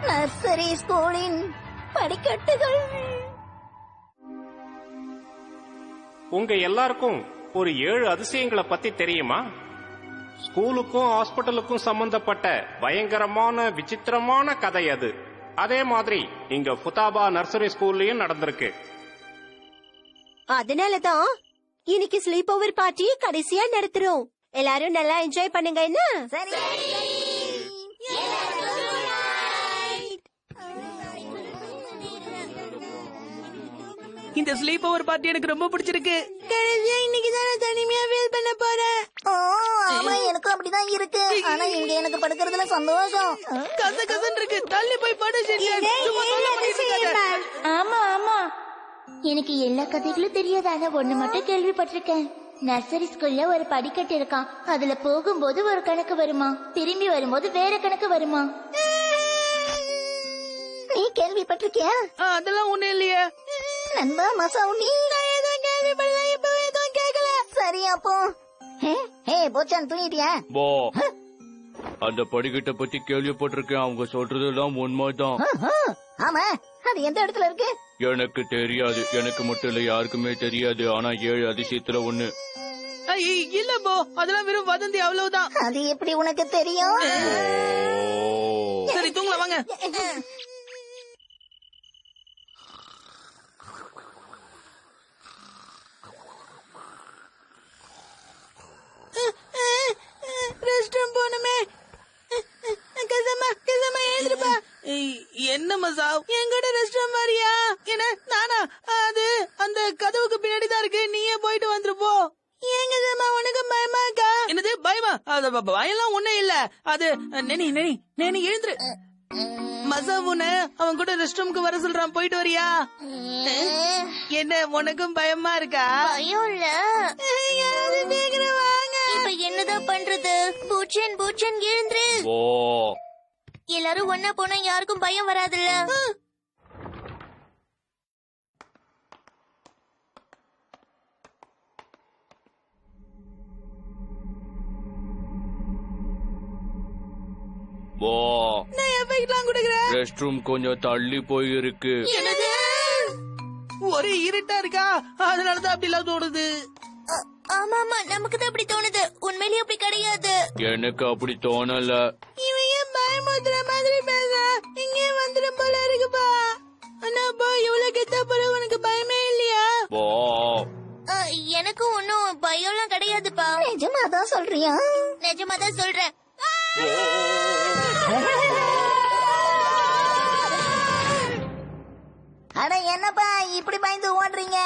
Nursery ஸ்கூலின் படிக்கட்டுகள். உங்க எல்லாருக்கும் ஒரு 7 அதிசயங்களை பத்தி தெரியுமா? ஸ்கூலுக்கும் ஹாஸ்பிட்டலுக்கும் சம்பந்தப்பட்ட பயங்கரமான விசித்திரமான கதை அது. அதே மாதிரி இங்க ஃபுதாபா நர்சரி ஸ்கூல்லயும் நடந்திருக்கு. அதனாலதான் இன்னைக்கு ஸ்லீப் ஓவர் பார்ட்டி கடைசியா நடத்துறோம். எல்லாரும் நல்லா என்ஜாய் பண்ணுங்க. என்ன சரி? இந்த ஸ்லீப் ஓவர் பார்ட்டி எனக்கு ரொம்ப பிடிச்சிருக்கு. கடைசியா இன்னைக்கு தான் நான் தனிமையா ஃபீல் பண்ண போறேன். ஆமா, எனக்கும் அப்படிதான் இருக்கு. ஆனா இங்க எனக்கு படுக்கிறதுல சந்தோஷம். கசகசன்னு இருக்கு. தள்ளி போய் படு. ஆமா ஆமா, எனக்கு எல்லா கதைகளும் தெரியாது. ஆனா ஒண்ணு மட்டும் கேள்விப்பட்டிருக்கேன். நர்சரி ஸ்கூல்ல ஒரு படிக்கட்டு இருக்கான். அதுல போகும்போது ஒரு கணக்கு வருமா, திரும்பி வரும்போது வேற கணக்கு வருமா. நீ கேள்விப்பட்டிருக்கியா? அதெல்லாம் ஒண்ணு இல்லையே நண்பா மசாவுனி. சரி அப்போ போச்சான் தூங்கிட்டியா? அந்த படிக்கட்டை பத்தி கேள்விப்பட்டிருக்கேன். அவங்க சொல்றதெல்லாம் உண்மைதான். ஆமா, அது எந்த இடத்துல இருக்கு? எனக்கு தெரியாது. எனக்கு மட்டும் இல்ல, யாருக்குமே தெரியாது. ஆனா 7 அதிசயத்துல ஒண்ணு. இல்ல போ, அதெல்லாம் வெறும் வதந்தி, அவ்வளவுதான். அது எப்படி உனக்கு தெரியும்? சரி தூங்கலாம் வாங்க. என்ன மசா, என்கிட்ட ரெஸ்ட் ரூம் வரியா? என்ன நானா? அது அந்த கதவுக்கு பின்னாடி தான் இருக்கு. நீயே போயிட்டு வந்துருப்போ. ஏங்க சமா, உனக்கு பயமா இருக்கா? என்னது பயமா? அது பயம்லாம் ஒண்ணும் இல்ல. அது நெனி நெனி நெனி எழுந்துரு. மசா உன்ன அவன் கூட ரெஸ்ட் ரூமுக்கு வர சொல்றான். போயிட்டு வரியா? என்ன உனக்கும் பயமா இருக்கா? பயம் இல்ல. இப்ப என்னதான் பண்றது? பூச்சன் பூச்சன் எழுந்துரு. எல்லாரும் ஒன்னா போனா யாருக்கும் பயம் வராதுல்ல. ரெஸ்ட் ரூம் கொஞ்சம் தள்ளி போயிருக்கு. ஒரே இருட்டா இருக்கா, அதனாலதான் அப்படி எல்லாம் தோணுது. ஆமா ஆமா, நமக்கு தான் அப்படி தோணுது. உண்மையிலேயே அப்படி கிடையாது. எனக்கு அப்படி தோணல. இவன் ஏன் பயமுறுத்துற மாதிரி பேச? இங்கே வந்துடும் போல இருக்குப்பா. அண்ணா பா, இவ்வளவு கெத்தா போல உனக்கு பயமே இல்லையா? எனக்கும் ஒன்னும் பயம்லாம் கிடையாதுப்பா. நிஜமாதான் சொல்றியா? நிஜமாதான் சொல்றேன். அட என்னப்பா இப்படி பயந்து ஓடுறீங்க?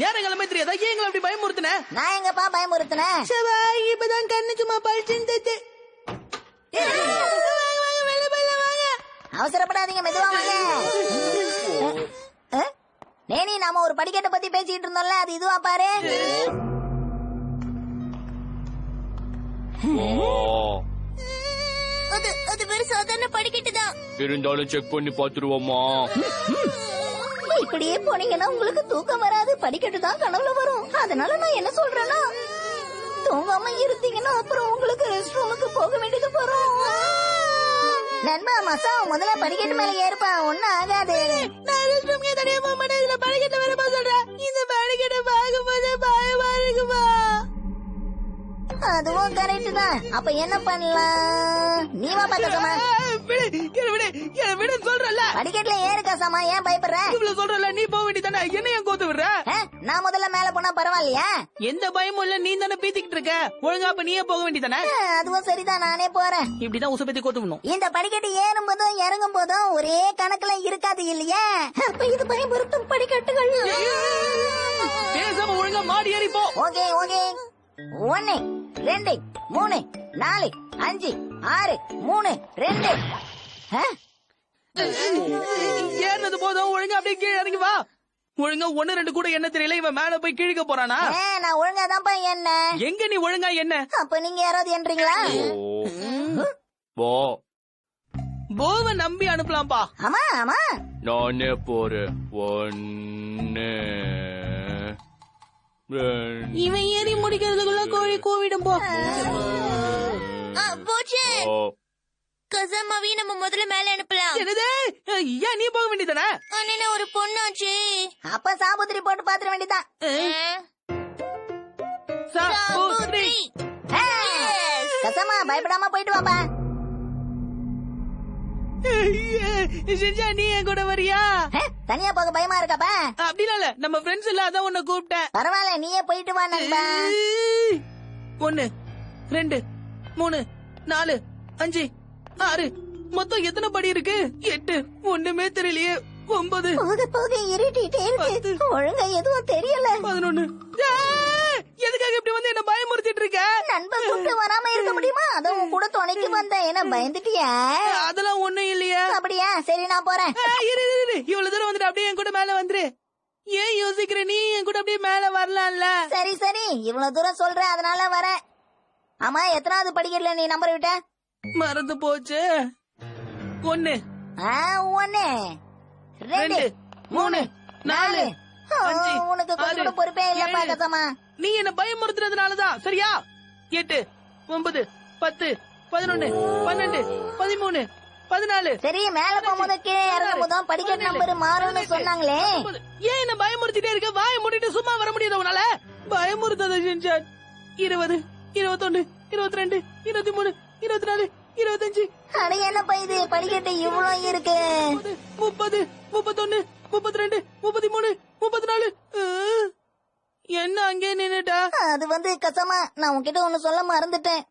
நேரங்களமே தெரியாதா? ஏங்களை அப்படி பயமுறுத்தின? நான் எங்கப்பா பயமுறுத்தினேன்? இப்பதான் கண்ணு சும்மா பழிச்சு. அவசரப்படாதீங்க, மெதுவா வாங்க. நேனி, நாம ஒரு படிக்கட்டை பத்தி பேசிட்டு இருந்தோம்ல, அது இதுவா பாரு. அது வெறும் சாதாரண படிக்கட்டு தான். இருந்தாலும் செக் பண்ணி பாத்துருவோமா? இப்படியே போனீங்கன்னா உங்களுக்கு தூக்கம் வராது. படிக்கட்டு தான் கனவுல வரும். அதனால நான் என்ன சொல்றேன்னா, தூங்காம இருந்தீங்கன்னா அப்புறம் உங்களுக்கு ரெஸ்ட் ரூமுக்கு போக வேண்டியது வரும். நண்பா மசா, முதல்ல படிக்கட்டு மேல ஏறுப்பா, ஒன்னும் ஆகாது. நான் ரெஸ்ட் ரூம்க்கே தனியா போக மாட்டேன். இதுல படிக்கட்டு வரப்பா சொல்றேன். இந்த படிக்கட்டை பார்க்கும்போது பயமா இருக்குமா? அதுவும் கரெக்ட் தான். அப்ப என்ன பண்ணலாம்? நீ வா பாக்கமா. சொல்றல படிக்கட்டுல ஏறுக்கா சாமா, ஏன் பயப்படுற? இவ்வளவு சொல்றல, நீ போக வேண்டியதானே. என்ன ஏன் கோத்து விடுற? நான் முதல்ல மேல போனா பரவாயில்லையா? எந்த பயமும் இல்ல. நீ தானே பீத்திக்கிட்டு இருக்க. ஒழுங்கா அப்ப நீயே போக வேண்டியதானே. அதுவும் சரிதான், நானே போறேன். இப்படிதான் உசபத்தி கோத்து விடணும். இந்த படிக்கட்டு ஏறும் போதும் இறங்கும் போதும் ஒரே கணக்குல இருக்காது இல்லையா? அப்ப இது பயமுறுத்தும் படிக்கட்டுகள். பேசாம ஒழுங்கா மாடி ஏறி போ. Okay okay. 1 2 3 4 5 6 3 2. ஏறினது போதும். ஒழுங்கா அப்படியே கீழே இறங்கி வா. ஒழுங்கா 1 2 கூட என்ன தெரியல. இவன் மேல போய் கீழே போறானா? நான் ஒழுங்கா தான்ப்பா என்ன. எங்க நீ ஒழுங்கா என்ன? அப்ப நீங்க யாராவது என்றீங்களா? போவ நம்பி அனுப்பலாம்பா. ஆமா ஆமா, நானே போறேன். 1 இவன் ஏறி முடிக்கிறதுக்குள்ள போய் கூவிடும் போ. போச்சு. ஓ, கசமாவே நம்ம முதல்ல மேல அனுப்பலாம். என்னது? ஏன் நீ போக வேண்டியதானே? அண்ணா ஒரு பொண்ணாச்சு. அப்ப சாபுத்திரி போட்டு பாத்துற வேண்டியதான். சாபுத்திரி. கசமா பயப்படாம போயிட்டு வாப்பா. ஷின்சான், நீ என் கூட வரியா? தனியா போக பயமா இருக்காப்பா? அப்படிலாம் இல்ல, நம்ம ஃப்ரெண்ட்ஸ் எல்லாம் அதான் உன்னை கூப்பிட்டேன். பரவாயில்ல, நீயே போயிட்டு வா நண்பா. 1 2 3 4 5 6 மொத்தம் எத்தனை படி இருக்கு? 8. ஒண்ணுமே தெரியலையே. 9 போக போக இருட்டிட்டே இருக்கு. ஒழுங்கா எதுவும் தெரியல. 11. எதுக்காக இப்படி வந்து என்ன பயமுறுத்திட்டு இருக்க? நண்பன் கூப்பிட்டு வராம இருக்க முடியுமா? அதான் உன் கூட துணைக்கு வந்தேன். என்ன பயந்துட்டியா? அதெல்லாம் ஒண்ணும் இல்லையா? அப்படியா? சரி, நான் போறேன். இவ்வளவு தூரம் வந்துட்டு அப்படியே என் கூட மேல வந்துரு. ஏன் யோசிக்கிற? நீ என் கூட அப்படியே மேல வரலாம்ல. சரி சரி, இவ்வளவு தூரம் சொல்ற, அதனால வரேன். ஆமா, எத்தனாவது படிக்கல நீ நம்பர் விட்ட? மறந்து போச்சு. 1 1 2 3 4 5 உனக்கு கொஞ்சம் கூட பொறுப்பே இல்லப்பா கசமா. நீ என்ன பயமுறுத்துறதுனாலதான். சரியா? 8 9 10 11 12 13 14. சரி, மேல போகும்போது கீழே இறங்கும் போதும் படிக்கட்டு நம்பர் மாறும்னு சொன்னாங்களே. ஏன் என்ன பயமுறுத்திட்டே இருக்க? வாய மூடிட்டு சும்மா வர முடியாது உன்னால? பயமுறுத்தாத ஷின்சான். 20 21 22 23 24 25. அட என்னப்பா இது, படிக்கட்டு இவ்வளவு இருக்கு. 30 31 32 33 34. என்ன அங்கே நின்னுட்டா? அது வந்து கசமா, நான் உன்கிட்ட ஒண்ணு சொல்ல மறந்துட்டேன்.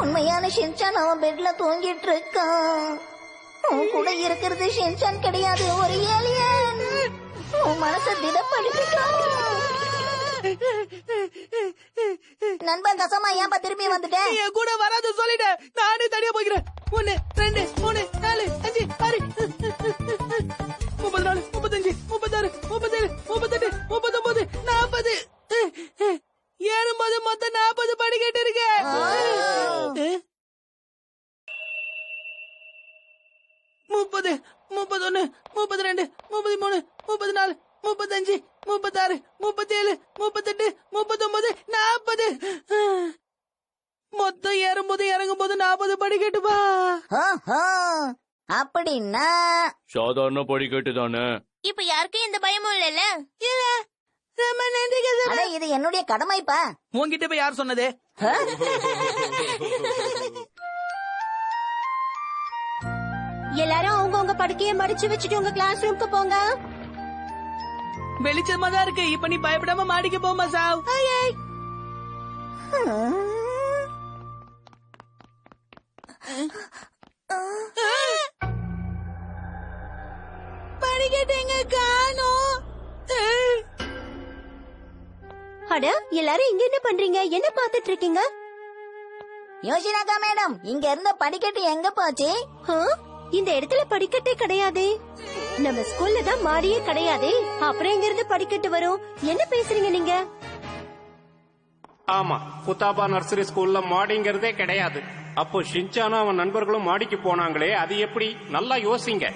உண்மையான ஷின்சான் அவன் பெட்ல தூங்கிட்டு இருக்கான். உன் கூட இருக்கிறது ஷின்சான் கிடையாது, ஒரு ஏலியன். உன் மனசை திடப்படுத்திட்டான். நண்பன் கசமா, ஏன்பா திரும்பி வந்துட்டேன்? நீ என் கூட வராது சொல்லிட்டேன். நானே தனியா போய்க்கிறேன். 1 2 3 4 5 6 34 35 36 37 38 39 40. ஏறும்போது மொத்தம் 40 படிக்கட்டு இருக்கு. 30 31 32 33 34 35 36 37 38 39 40. மொத்தம் ஏறும்போது இறங்கும் போது 40 படிக்கட்டுப்பா. அப்படின்னா சாதாரண படிக்கட்டு தானே. இப்ப யாருக்கும் எந்த பயமும் இல்லல்ல. ரொம்ப நன்றி கசமா. அட, இது என்னுடைய கடமைப்பா. உன்கிட்ட போய் யார் சொன்னது? எல்லாரும் அவங்கவுங்க படுக்கைய மடிச்சு வச்சுட்டு உங்க கிளாஸ் ரூம்க்கு போங்க. வெளிச்சமா தான் இருக்கு. இப்ப நீ பயப்படாம மாடிக்க போமா சாவ். படிக்கட்டுங்க காணோம். அட, எல்லாரும் இங்க என்ன பண்றீங்க? என்ன பாத்துட்டு இருக்கீங்க? யோசினாக்கா மேடம், இங்க இருந்த படிக்கட்டு எங்க போச்சு? இந்த இடத்துல படிக்கட்டே கிடையாதே. நம்ம ஸ்கூல்ல தான் மாடியே கிடையாதே. அப்புறம் எங்க இருந்து படிக்கட்டு வரும்? என்ன பேசுறீங்க நீங்க? ஆமா, புத்தாபா நர்சரி ஸ்கூல்ல மாடிங்கிறதே கிடையாது. அப்போ ஷின்சானும் அவன் நண்பர்களும் மாடிக்கு போனாங்களே, அது எப்படி? நல்லா யோசிங்க.